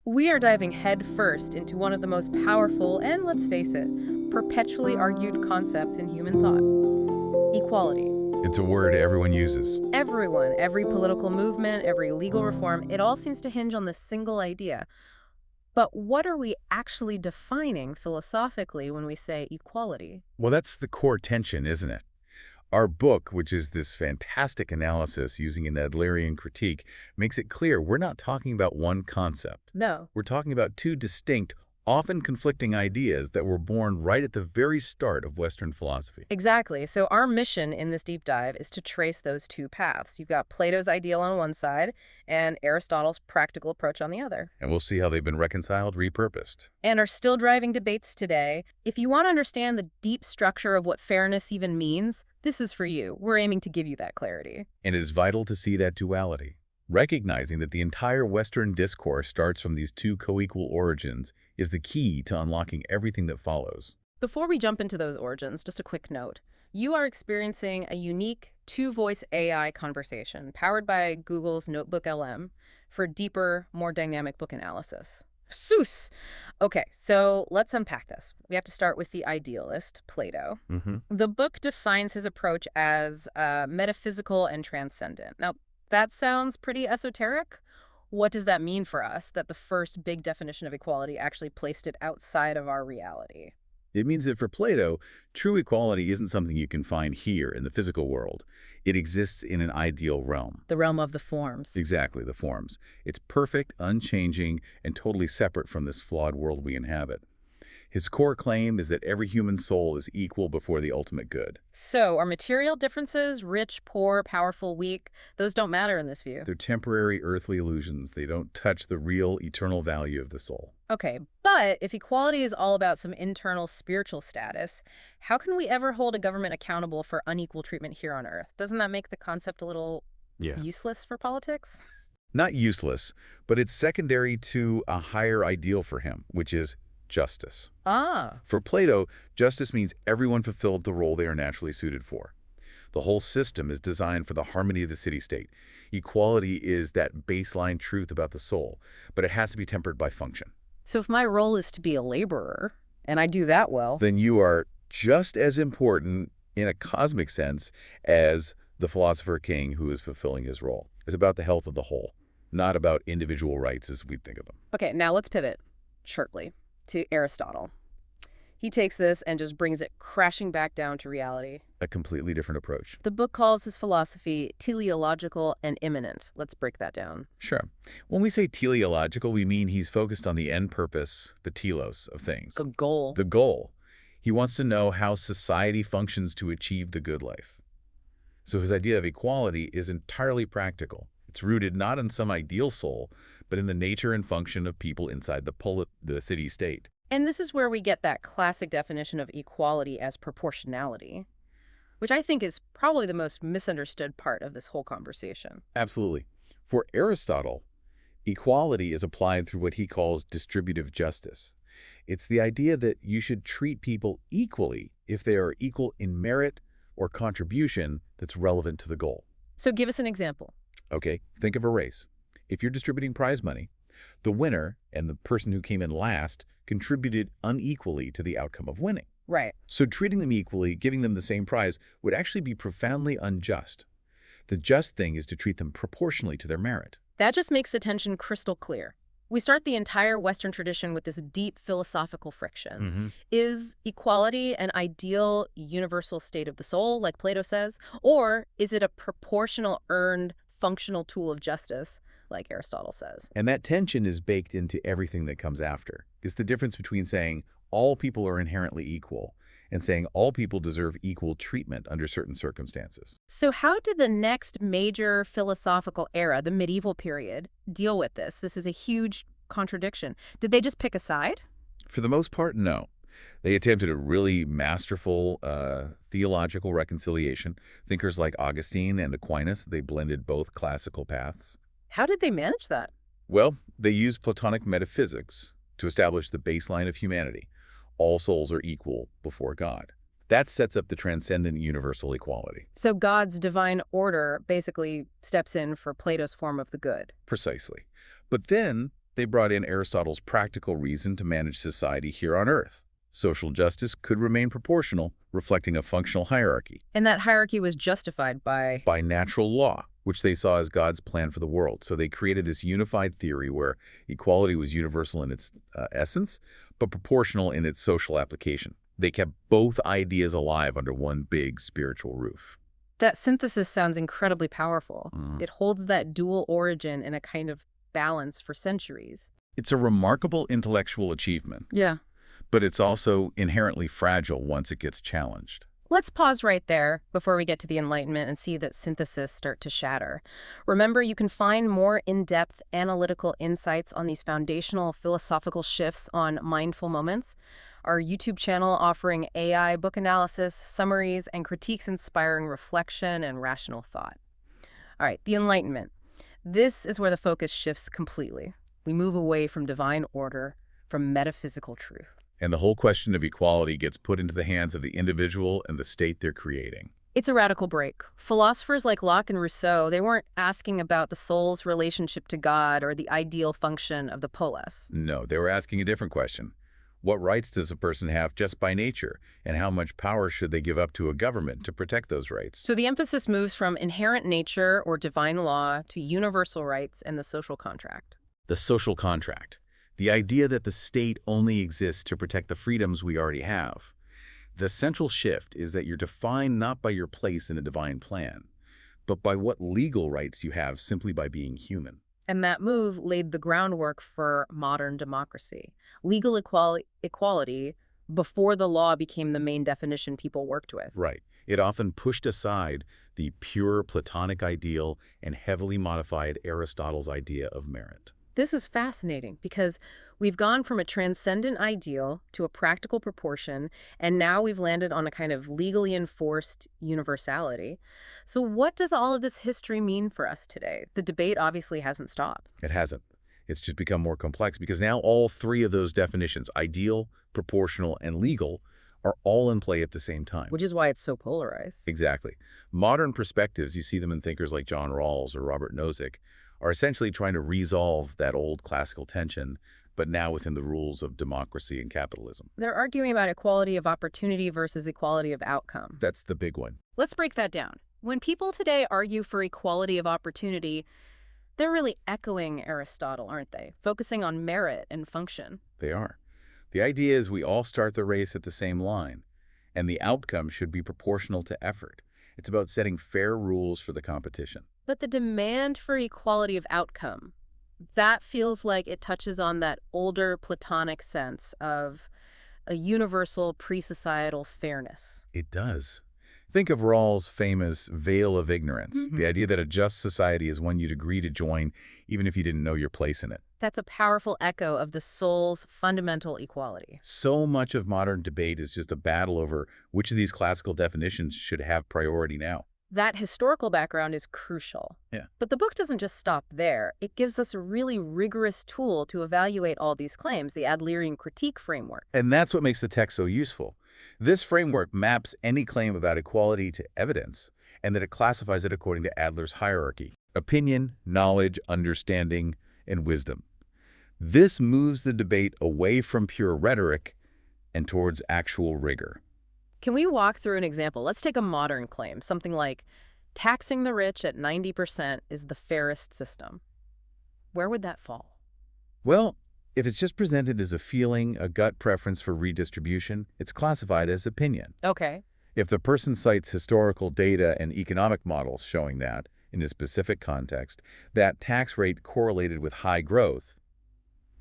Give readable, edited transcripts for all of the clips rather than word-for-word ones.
We are diving headfirst into one of the most powerful and, let's face it, perpetually argued concepts in human thought: equality. It's a word everyone uses. Everyone, every political movement, every legal reform, it all seems to hinge on this single idea. But what are we actually defining philosophically when we say equality? Well, that's the core tension, isn't it? Our book, which is this fantastic analysis using an Adlerian critique, makes it clear we're not talking about one concept. No. We're talking about two distinct, often conflicting ideas that were born right at the very start of Western philosophy. Exactly. So our mission in this deep dive is to trace those two paths. You've got Plato's ideal on one side and Aristotle's practical approach on the other. And we'll see how they've been reconciled, repurposed. And are still driving debates today. If you want to understand the deep structure of what fairness even means, this is for you. We're aiming to give you that clarity. And it is vital to see that duality. Recognizing that the entire Western discourse starts from these two co-equal origins is the key to unlocking everything that follows. Before we jump into those origins, just a quick note. You are experiencing a unique two-voice AI conversation powered by Google's Notebook LM for deeper, more dynamic book analysis. Seuss! Okay, so let's unpack this. We have to start with the idealist, Plato. The book defines his approach as metaphysical and transcendent. Now, that sounds pretty esoteric. What does that mean for us, that the first big definition of equality actually placed it outside of our reality? It means that for Plato, true equality isn't something you can find here in the physical world. It exists in an ideal realm. The realm of the forms. Exactly, the forms. It's perfect, unchanging, and totally separate from this flawed world we inhabit. His core claim is that every human soul is equal before the ultimate good. So, are material differences, rich, poor, powerful, weak, those don't matter in this view? They're temporary earthly illusions. They don't touch the real, eternal value of the soul. Okay, but if equality is all about some internal spiritual status, how can we ever hold a government accountable for unequal treatment here on Earth? Doesn't that make the concept a little useless for politics? Not useless, but it's secondary to a higher ideal for him, which is justice. For Plato, justice means everyone fulfilled the role they are naturally suited for. The whole system is designed for the harmony of the city-state. Equality is that baseline truth about the soul, but it has to be tempered by function. So if my role is to be a laborer, and I do that well, Then you are just as important in a cosmic sense as the philosopher king who is fulfilling his role. It's about the health of the whole, not about individual rights as we think of them. Okay, now let's pivot shortly to Aristotle. He takes this and just brings it crashing back down to reality. A completely different approach. The book calls his philosophy teleological and immanent. Let's break that down. Sure. When we say teleological, we mean he's focused on the end purpose, the telos of things. The goal. The goal. He wants to know how society functions to achieve the good life. So his idea of equality is entirely practical. It's rooted not in some ideal soul, but in the nature and function of people inside the city-state. And this is where we get that classic definition of equality as proportionality, which I think is probably the most misunderstood part of this whole conversation. Absolutely. For Aristotle, equality is applied through what he calls distributive justice. It's the idea that you should treat people equally if they are equal in merit or contribution that's relevant to the goal. So give us an example. Okay, think of a race. If you're distributing prize money, the winner and the person who came in last contributed unequally to the outcome of winning. Right. So treating them equally, giving them the same prize, would actually be profoundly unjust. The just thing is to treat them proportionally to their merit. That just makes the tension crystal clear. We start the entire Western tradition with this deep philosophical friction. Is equality an ideal universal state of the soul, like Plato says, or is it a proportional, earned, functional tool of justice, like Aristotle says? And that tension is baked into everything that comes after. It's the difference between saying all people are inherently equal and saying all people deserve equal treatment under certain circumstances. So how did the next major philosophical era, the medieval period, deal with this? This is a huge contradiction. Did they just pick a side? For the most part, no. They attempted a really masterful theological reconciliation. Thinkers like Augustine and Aquinas, they blended both classical paths. How did they manage that? Well, they used Platonic metaphysics to establish the baseline of humanity. All souls are equal before God. That sets up the transcendent universal equality. So God's divine order basically steps in for Plato's form of the good. Precisely. But then They brought in Aristotle's practical reason to manage society here on Earth. Social justice could remain proportional, reflecting a functional hierarchy. And that hierarchy was justified by... By natural law, which they saw as God's plan for the world. So they created this unified theory where equality was universal in its essence, but proportional in its social application. They kept both ideas alive under one big spiritual roof. That synthesis sounds incredibly powerful. It holds that dual origin in a kind of balance for centuries. It's a remarkable intellectual achievement. Yeah. But it's also inherently fragile once it gets challenged. Let's pause right there before we get to the Enlightenment and see that synthesis start to shatter. Remember, you can find more in-depth analytical insights on these foundational philosophical shifts on Mindful Moments, our YouTube channel offering AI book analysis, summaries, and critiques inspiring reflection and rational thought. All right, the Enlightenment. This is where the focus shifts completely. We move away from divine order, from metaphysical truth. And the whole question of equality gets put into the hands of the individual and the state they're creating. It's a radical break. Philosophers like Locke and Rousseau, they weren't asking about the soul's relationship to God or the ideal function of the polis. No, they were asking a different question. What rights does a person have just by nature, and how much power should they give up to a government to protect those rights? So the emphasis moves from inherent nature or divine law to universal rights and the social contract. The social contract. The idea that the state only exists to protect the freedoms we already have. The central shift is that you're defined not by your place in a divine plan, but by what legal rights you have simply by being human. And that move laid the groundwork for modern democracy. Legal equality before the law became the main definition people worked with. Right. It often pushed aside the pure Platonic ideal and heavily modified Aristotle's idea of merit. This is fascinating because we've gone from a transcendent ideal to a practical proportion, and now we've landed on a kind of legally enforced universality. So what does all of this history mean for us today? The debate obviously hasn't stopped. It hasn't. It's just become more complex because now all three of those definitions, ideal, proportional, and legal, are all in play at the same time. Which is why it's so polarized. Exactly. Modern perspectives, you see them in thinkers like John Rawls or Robert Nozick, are essentially trying to resolve that old classical tension, but now within the rules of democracy and capitalism. They're arguing about equality of opportunity versus equality of outcome. That's the big one. Let's break that down. When people today argue for equality of opportunity, they're really echoing Aristotle, aren't they? Focusing on merit and function. They are. The idea is we all start the race at the same line, and the outcome should be proportional to effort. It's about setting fair rules for the competition. But the demand for equality of outcome, that feels like it touches on that older Platonic sense of a universal pre-societal fairness. It does. Think of Rawls' famous veil of ignorance, the idea that a just society is one you'd agree to join even if you didn't know your place in it. That's a powerful echo of the soul's fundamental equality. So much of modern debate is just a battle over which of these classical definitions should have priority now. That historical background is crucial. Yeah. But the book doesn't just stop there. It gives us a really rigorous tool to evaluate all these claims, the Adlerian critique framework. And that's what makes the text so useful. This framework maps any claim about equality to evidence, and that it classifies it according to Adler's hierarchy: opinion, knowledge, understanding, and wisdom. This moves the debate away from pure rhetoric and towards actual rigor. Can we walk through an example? Let's take a modern claim, something like taxing the rich at 90% is the fairest system. Where would that fall? Well, if it's just presented as a feeling, a gut preference for redistribution, it's classified as opinion. Okay. If the person cites historical data and economic models showing that, in a specific context, that tax rate correlated with high growth,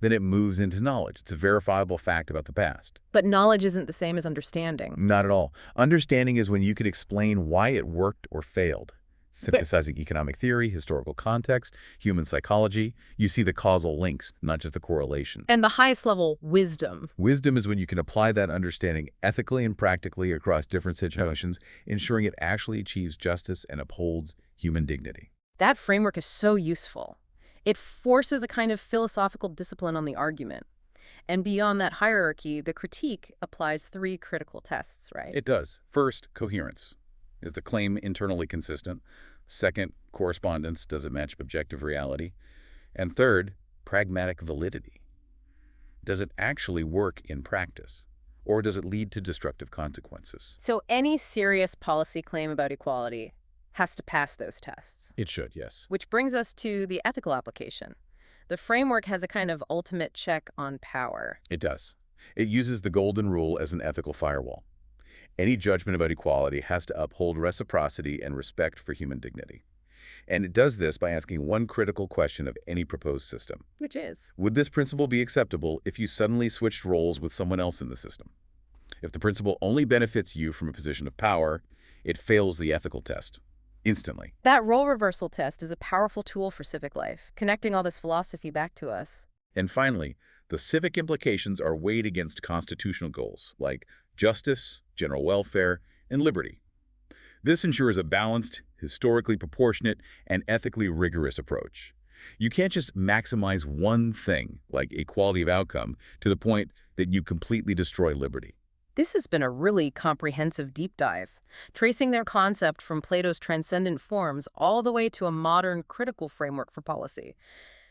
then it moves into knowledge. It's a verifiable fact about the past. But knowledge isn't the same as understanding. Not at all. Understanding is when you can explain why it worked or failed. Synthesizing economic theory, historical context, human psychology, you see the causal links, not just the correlation. And the highest level, wisdom. Wisdom is when you can apply that understanding ethically and practically across different situations, ensuring it actually achieves justice and upholds human dignity. That framework is so useful. It forces a kind of philosophical discipline on the argument. And beyond that hierarchy, the critique applies 3 critical tests, right? It does. First, coherence. Is the claim internally consistent? Second, correspondence. Does it match objective reality? And third, pragmatic validity? Does it actually work in practice? Or does it lead to destructive consequences? So any serious policy claim about equality has to pass those tests. It should, yes. Which brings us to the ethical application. The framework has a kind of ultimate check on power. It does. It uses the golden rule as an ethical firewall. Any judgment about equality has to uphold reciprocity and respect for human dignity. And it does this by asking one critical question of any proposed system. Which is? Would this principle be acceptable if you suddenly switched roles with someone else in the system? If the principle only benefits you from a position of power, it fails the ethical test instantly. That role reversal test is a powerful tool for civic life, connecting all this philosophy back to us. And finally, the civic implications are weighed against constitutional goals like justice, general welfare, and liberty. This ensures a balanced, historically proportionate, and ethically rigorous approach. You can't just maximize one thing, like equality of outcome, to the point that you completely destroy liberty. This has been a really comprehensive deep dive, tracing their concept from Plato's transcendent forms all the way to a modern critical framework for policy.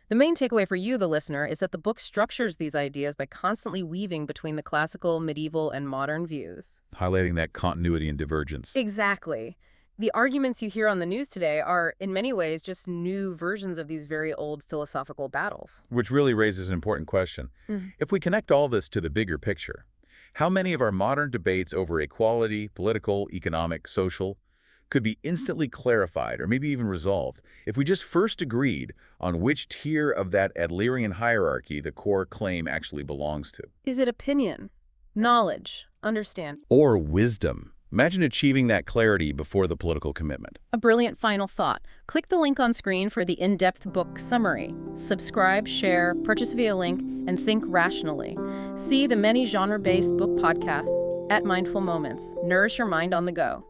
The main takeaway for you, the listener, is that the book structures these ideas by constantly weaving between the classical, medieval, and modern views. Highlighting that continuity and divergence. Exactly. The arguments you hear on the news today are, in many ways, just new versions of these very old philosophical battles. Which really raises an important question. If we connect all this to the bigger picture, how many of our modern debates over equality, political, economic, social, could be instantly clarified or maybe even resolved if we just first agreed on which tier of that Adlerian hierarchy the core claim actually belongs to? Is it opinion, knowledge, understanding, or wisdom? Imagine achieving that clarity before the political commitment. A brilliant final thought. Click the link on screen for the in-depth book summary. Subscribe, share, purchase via link, and think rationally. See the many genre-based book podcasts at Mindful Moments. Nourish your mind on the go.